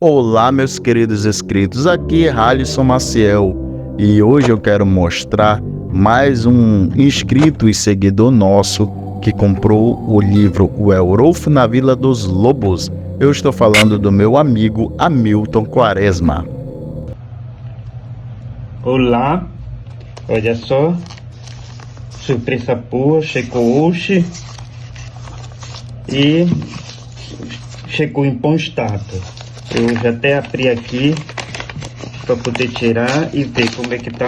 Olá, meus queridos inscritos, aqui é Halisson Maciel e hoje eu quero mostrar mais um inscrito e seguidor nosso que comprou o livro O Werwolf na Vila dos Lobos. Eu estou falando do meu amigo Hamilton Quaresma. Olá, olha só, surpresa boa, chegou hoje e chegou em bom estado. Eu já até abri aqui para poder tirar e ver como é que tá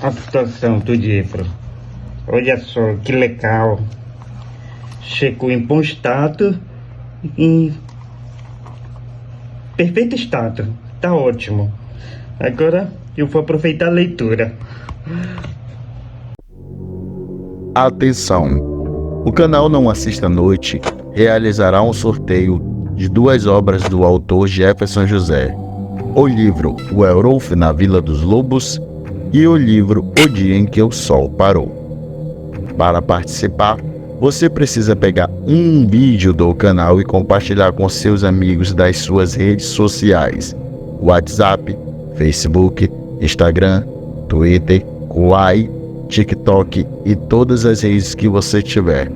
a situação do livro. Olha só que legal, chegou em bom estado, em perfeito estado, tá ótimo. Agora eu vou aproveitar a leitura. Atenção! O canal Não Assista à Noite realizará um sorteio de duas obras do autor Jefferson José: o livro O Werwolf na Vila dos Lobos e o livro O Dia em que o Sol Parou. Para participar, você precisa pegar um vídeo do canal e compartilhar com seus amigos das suas redes sociais: WhatsApp, Facebook, Instagram, Twitter, Quai, TikTok e todas as redes que você tiver,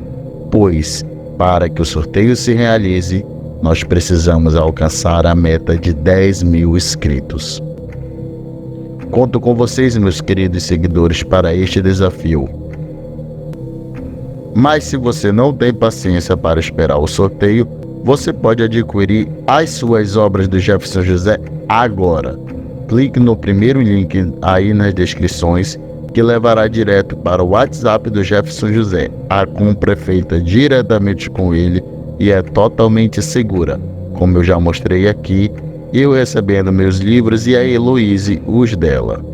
pois, para que o sorteio se realize, nós precisamos alcançar a meta de 10 mil inscritos. Conto com vocês, meus queridos seguidores, para este desafio. Mas se você não tem paciência para esperar o sorteio, você pode adquirir as suas obras do Jefferson José agora. Clique no primeiro link aí nas descrições, que levará direto para o WhatsApp do Jefferson José. A compra é feita diretamente com ele e é totalmente segura, como eu já mostrei aqui, eu recebendo meus livros e a Heloise os dela.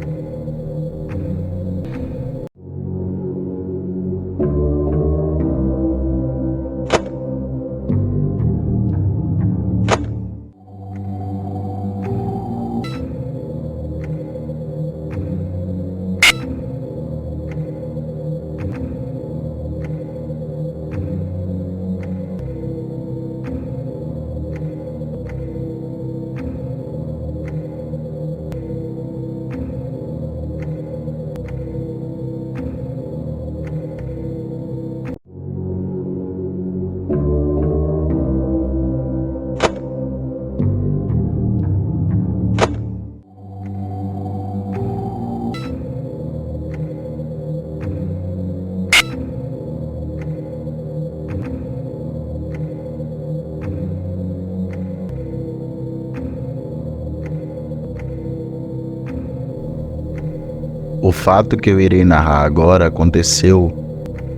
O fato que eu irei narrar agora aconteceu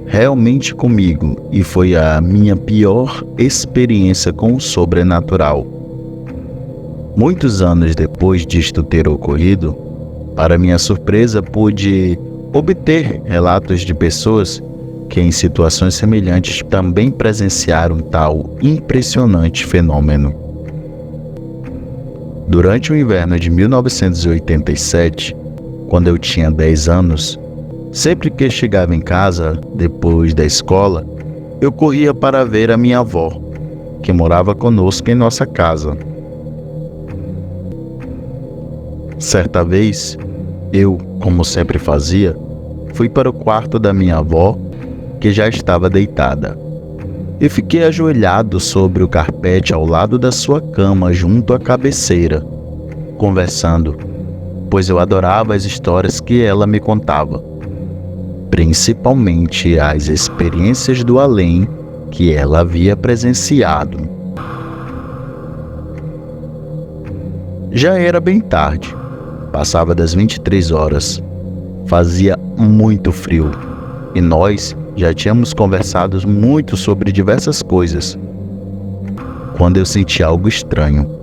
realmente comigo e foi a minha pior experiência com o sobrenatural. Muitos anos depois disto ter ocorrido, para minha surpresa, pude obter relatos de pessoas que em situações semelhantes também presenciaram tal impressionante fenômeno. Durante o inverno de 1987, quando eu tinha 10 anos, sempre que chegava em casa, depois da escola, eu corria para ver a minha avó, que morava conosco em nossa casa. Certa vez, eu, como sempre fazia, fui para o quarto da minha avó, que já estava deitada, e fiquei ajoelhado sobre o carpete ao lado da sua cama, junto à cabeceira, conversando, pois eu adorava as histórias que ela me contava, principalmente as experiências do além que ela havia presenciado. Já era bem tarde, passava das 23 horas, fazia muito frio e nós já tínhamos conversado muito sobre diversas coisas, quando eu senti algo estranho,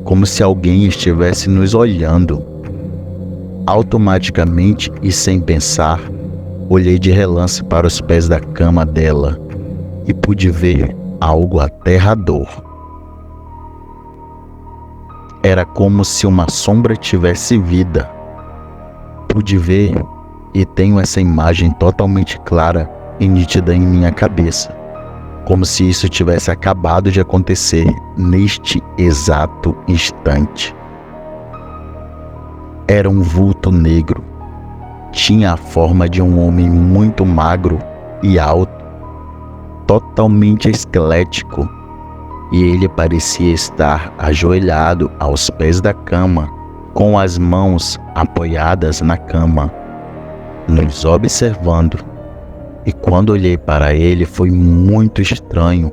como se alguém estivesse nos olhando. Automaticamente e sem pensar, olhei de relance para os pés da cama dela e pude ver algo aterrador. Era como se uma sombra tivesse vida. Pude ver e tenho essa imagem totalmente clara e nítida em minha cabeça. como se isso tivesse acabado de acontecer neste exato instante. Era um vulto negro. Tinha a forma de um homem muito magro e alto, totalmente esquelético, e ele parecia estar ajoelhado aos pés da cama, com as mãos apoiadas na cama, nos observando. E quando olhei para ele foi muito estranho,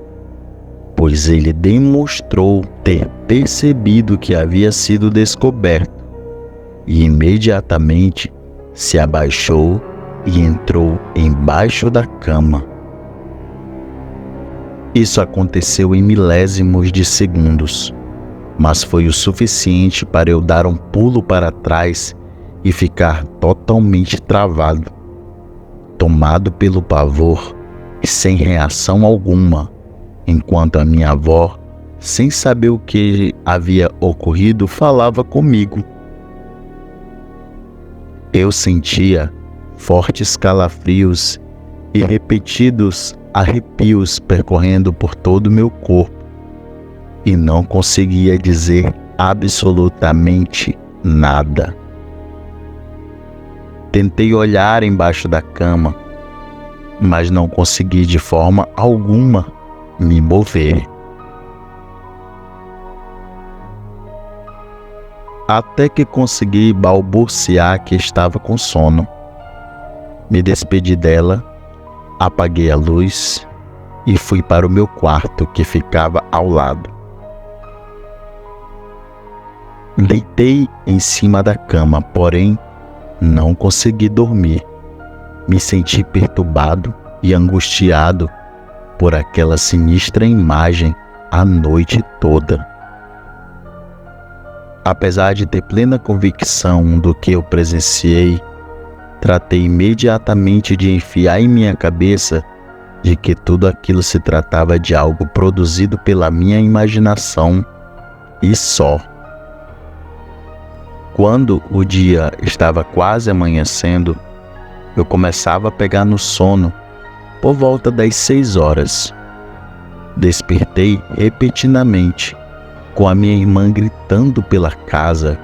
pois ele demonstrou ter percebido que havia sido descoberto e imediatamente se abaixou e entrou embaixo da cama. Isso aconteceu em milésimos de segundos, mas foi o suficiente para eu dar um pulo para trás e ficar totalmente travado, tomado pelo pavor e sem reação alguma, enquanto a minha avó, sem saber o que havia ocorrido, falava comigo. Eu sentia fortes calafrios e repetidos arrepios percorrendo por todo o meu corpo e não conseguia dizer absolutamente nada. Tentei olhar embaixo da cama, mas não consegui de forma alguma me mover. Até que consegui balbuciar que estava com sono. Me despedi dela, apaguei a luz e fui para o meu quarto, que ficava ao lado. Deitei em cima da cama, porém não consegui dormir. Me senti perturbado e angustiado por aquela sinistra imagem a noite toda. Apesar de ter plena convicção do que eu presenciei, tratei imediatamente de enfiar em minha cabeça de que tudo aquilo se tratava de algo produzido pela minha imaginação e só. Quando o dia estava quase amanhecendo, eu começava a pegar no sono por volta das 6 horas. Despertei repentinamente, com a minha irmã gritando pela casa,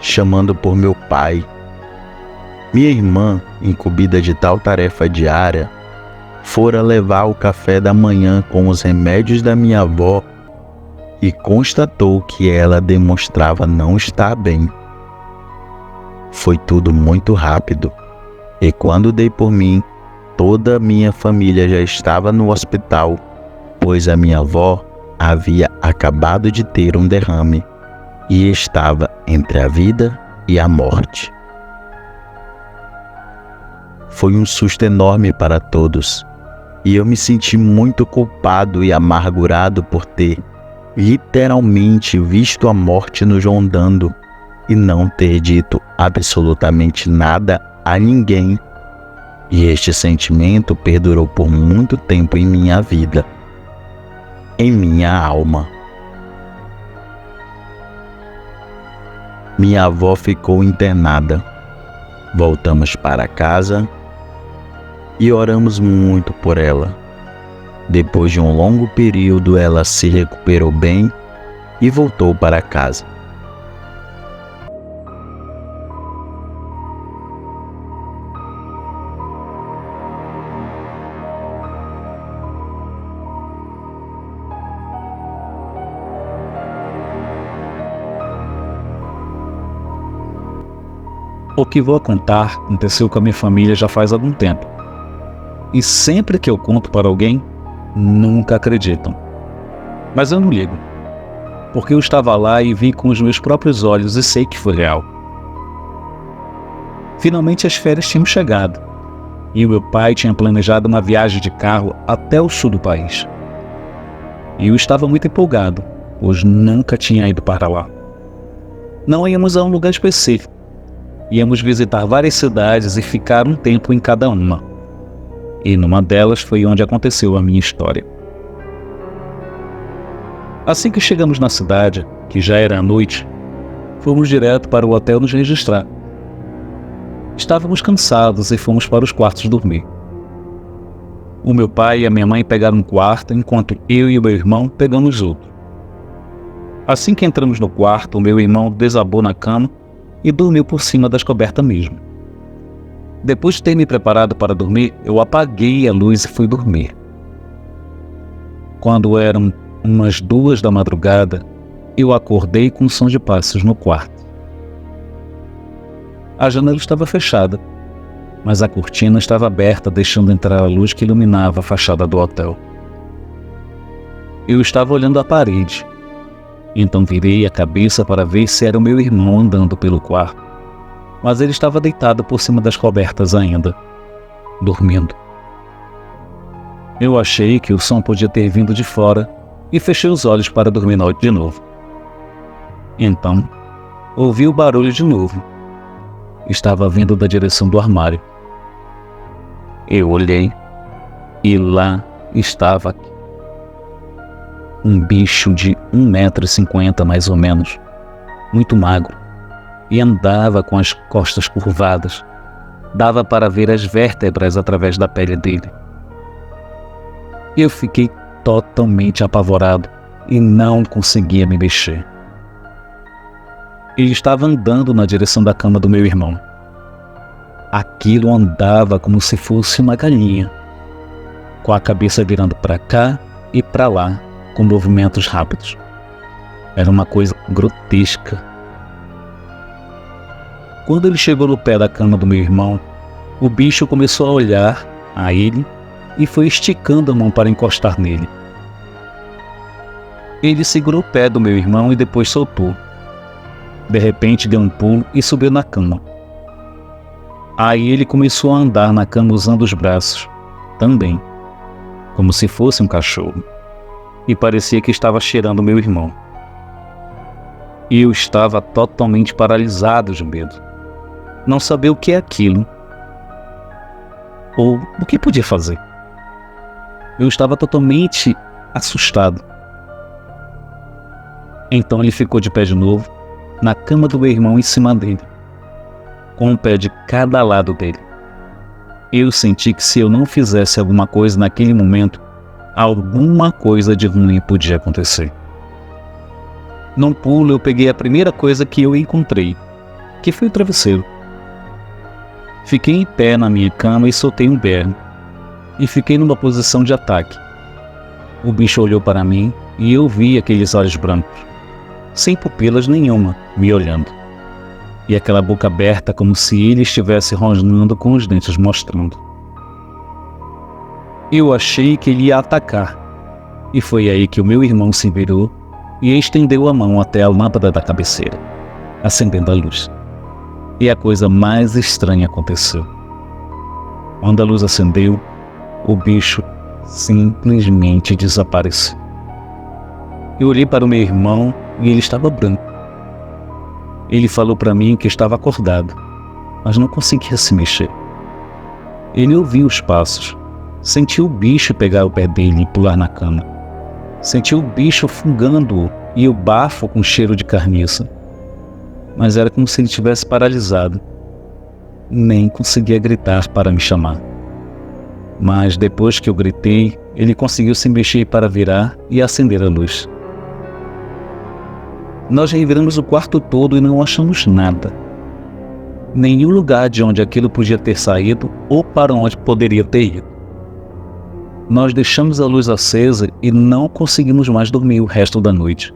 chamando por meu pai. Minha irmã, incumbida de tal tarefa diária, fora levar o café da manhã com os remédios da minha avó e constatou que ela demonstrava não estar bem. Foi tudo muito rápido, e quando dei por mim, toda a minha família já estava no hospital, pois a minha avó havia acabado de ter um derrame e estava entre a vida e a morte. Foi um susto enorme para todos, e eu me senti muito culpado e amargurado por ter literalmente visto a morte nos rondando e não ter dito absolutamente nada a ninguém. E este sentimento perdurou por muito tempo em minha vida, em minha alma. Minha avó ficou internada. Voltamos para casa e oramos muito por ela. Depois de um longo período, ela se recuperou bem e voltou para casa. O que vou contar aconteceu com a minha família já faz algum tempo. E sempre que eu conto para alguém, nunca acreditam. Mas eu não ligo, porque eu estava lá e vi com os meus próprios olhos e sei que foi real. Finalmente as férias tinham chegado, e o meu pai tinha planejado uma viagem de carro até o sul do país. E eu estava muito empolgado, pois nunca tinha ido para lá. Não íamos a um lugar específico. Íamos visitar várias cidades e ficar um tempo em cada uma. E numa delas foi onde aconteceu a minha história. Assim que chegamos na cidade, que já era à noite, fomos direto para o hotel nos registrar. Estávamos cansados e fomos para os quartos dormir. O meu pai e a minha mãe pegaram um quarto, enquanto eu e o meu irmão pegamos outro. Assim que entramos no quarto, o meu irmão desabou na cama e dormiu por cima das cobertas mesmo. Depois de ter me preparado para dormir, eu apaguei a luz e fui dormir. Quando eram umas 2 da madrugada, eu acordei com um som de passos no quarto. A janela estava fechada, mas a cortina estava aberta, deixando entrar a luz que iluminava a fachada do hotel. Eu estava olhando a parede, então virei a cabeça para ver se era o meu irmão andando pelo quarto, mas ele estava deitado por cima das cobertas ainda, dormindo. Eu achei que o som podia ter vindo de fora e fechei os olhos para dormir de novo. Então, ouvi o barulho de novo. Estava vindo da direção do armário. Eu olhei e lá estava um bicho de 1,50 m mais ou menos, muito magro, e andava com as costas curvadas. Dava para ver as vértebras através da pele dele. Eu fiquei totalmente apavorado e não conseguia me mexer. Ele estava andando na direção da cama do meu irmão. Aquilo andava como se fosse uma galinha, com a cabeça virando para cá e para lá, com movimentos rápidos. Era uma coisa grotesca. Quando ele chegou no pé da cama do meu irmão, o bicho começou a olhar a ele e foi esticando a mão para encostar nele. Ele segurou o pé do meu irmão e depois soltou. De repente deu um pulo e subiu na cama. Aí ele começou a andar na cama usando os braços, também, como se fosse um cachorro, e parecia que estava cheirando meu irmão. Eu estava totalmente paralisado de medo. Não sabia o que é aquilo, ou o que podia fazer. Eu estava totalmente assustado. Então ele ficou de pé de novo, na cama do meu irmão em cima dele, com um pé de cada lado dele. Eu senti que se eu não fizesse alguma coisa naquele momento, alguma coisa de ruim podia acontecer. Num pulo, eu peguei a primeira coisa que eu encontrei, que foi o travesseiro. Fiquei em pé na minha cama e soltei um berro, e fiquei numa posição de ataque. O bicho olhou para mim e eu vi aqueles olhos brancos, sem pupilas nenhuma, me olhando, e aquela boca aberta como se ele estivesse rosnando com os dentes mostrando. Eu achei que ele ia atacar, e foi aí que o meu irmão se virou e estendeu a mão até a lâmpada da cabeceira, acendendo a luz. E a coisa mais estranha aconteceu. Quando a luz acendeu, o bicho simplesmente desapareceu. Eu olhei para o meu irmão e ele estava branco. Ele falou para mim que estava acordado, mas não conseguia se mexer. Ele ouviu os passos, sentiu o bicho pegar o pé dele e pular na cama. Sentiu o bicho fungando-o e o bafo com cheiro de carniça. Mas era como se ele estivesse paralisado. Nem conseguia gritar para me chamar. Mas depois que eu gritei, ele conseguiu se mexer para virar e acender a luz. Nós reviramos o quarto todo e não achamos nada. Nenhum lugar de onde aquilo podia ter saído ou para onde poderia ter ido. Nós deixamos a luz acesa e não conseguimos mais dormir o resto da noite.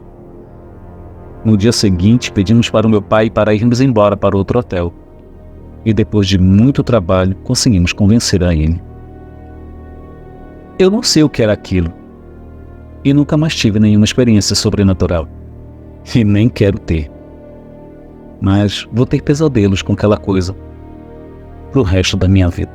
No dia seguinte, pedimos para o meu pai para irmos embora para outro hotel. E depois de muito trabalho, conseguimos convencer a ele. Eu não sei o que era aquilo. E nunca mais tive nenhuma experiência sobrenatural. E nem quero ter. Mas vou ter pesadelos com aquela coisa pro resto da minha vida.